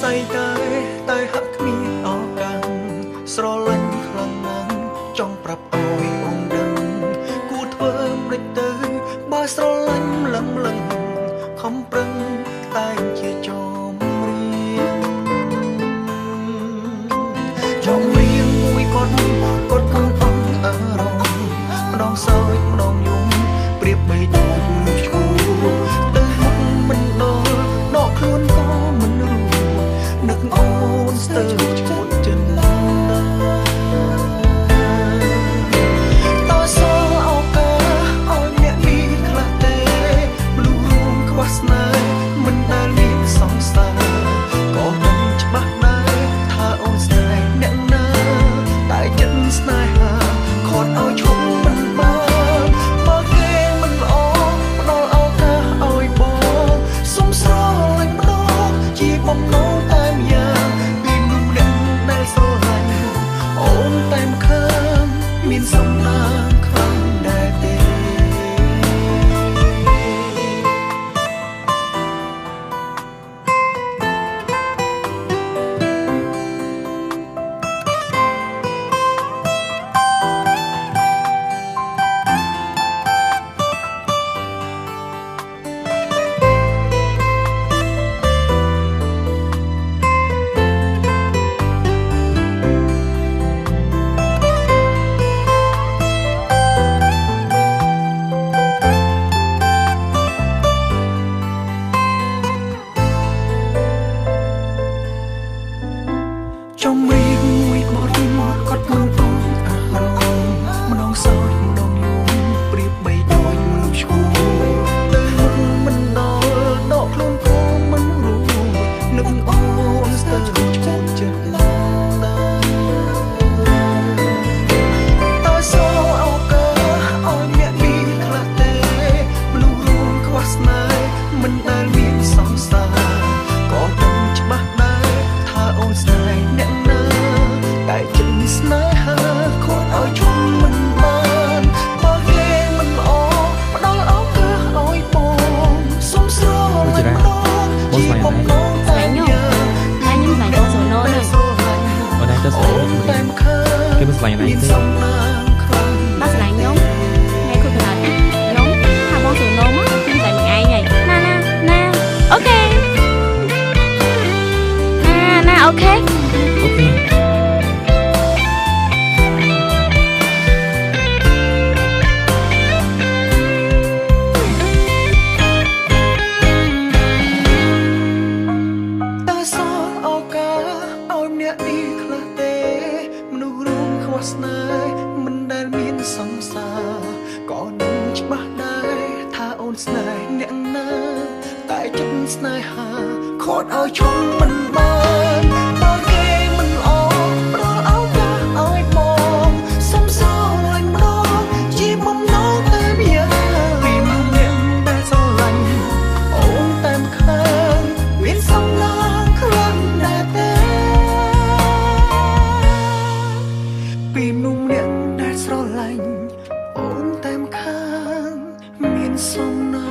ស័យតែហាក់គ្មានឱកាសស្រឡាញ់ខ្លាំងណាស់ចង់ប្រាប់ឲ្យអូនដឹងគួរធ្វើមិនទៅបើស្រឡាញ់លឹងខំប្រឹងតែជាចំរៀងមួយគាត់កំអងអារម្មណ៍ម្ដងសើចម្ដងយំប្រៀបបីដូចឈួរទៅមុខមិនដល់ដកខ្លួនក៏មិនรู้នឹកអូនស្ទើរឈួតចិត្តណាតើសល់ឱកាសឲ្យអ្នកនេះខ្លះទេមនុស្សរួមខ្វះស្នេហ៍មិនដែលមានសង្សារក៏មិនច្បាស់ដែរថាអូនស្នេហ៍អ្នកណាតែចិត្តស្នេហាខត់ឲ្យឈប់មិនបានបើគេមិនល្អផ្ដល់ឱកាសឲ្យបងសុំស្រឡាញ់ម្ដងជាបំណងតែម្យ៉ាងពីមនុស្សអ្នកដែលស្រឡាញ់អូនតែមិនឃើញមានសំណាងខ្លាំងដែរទេចំរៀងមួយគាត់កំអងអារម្មណ៍ម្ដងសោចម្ដងយំប្រៀបបីដូចមនុស្សឈួរទៅមុខមិនដល់ដកខ្លួនក៏មិនรู้នឹកអូនស្ទើរឈួតចិត្តណាតើសល់ឱកាសឲ្យអ្នកនេះខ្លះទេមនុស្សរួមខ្វះស្នេហ៍មិនដែលមានសង្សារក៏ដឹងច្បាស់ដែរថាអូនស្នេហ៍អ្នកណាតែចិត្តស្នេហាខត់ឲ្យឈប់មិនបានបើគេមិនល្អផ្ដល់ឱកាសឲ្យបងសុំស្រឡាញ់ម្ដងជាបំណងតែយ៉ាងតែខ្ញុំស្លាញ់បងសូណូនេះអូនតែស្លាញ់តែមិនឃើញគេមិនស្លាញ់ណាទេសំណាងខ្លាំងបើស្លាញ់ខ្ញុំថ្ងៃគូកណ្ដាលខ្ញុំថាបងសូណូមកខ្ញុំតែមួយឯងហើយណាអូខេណាអូខេតើសល់ឱកាសឲ្យអ្នកនេះខ្លះទេមនុស្សរួមខ្វះស្នេហ៍មិនដែលមានសង្សារក៏នឹងច្បាស់ដែរថាអូនស្នេហ៍អ្នកណាតែចិត្តស្នេហាខត់ឲ្យឈប់មិនបានបើគេមិនល្អផ្ដល់ឱកាសឲ្យបងសុំស្រឡាញ់ម្ដងជាបំណងតែម្យ៉ាងពីមនុស្សអ្នកដែលស្រឡាញ់អូនតែមិនឃើញមានសំណាងខ្លាំងដែរទេពីមនុស្សអ្នកដែលស្រឡាញ់អូនតែមិនឃើញមានសំណា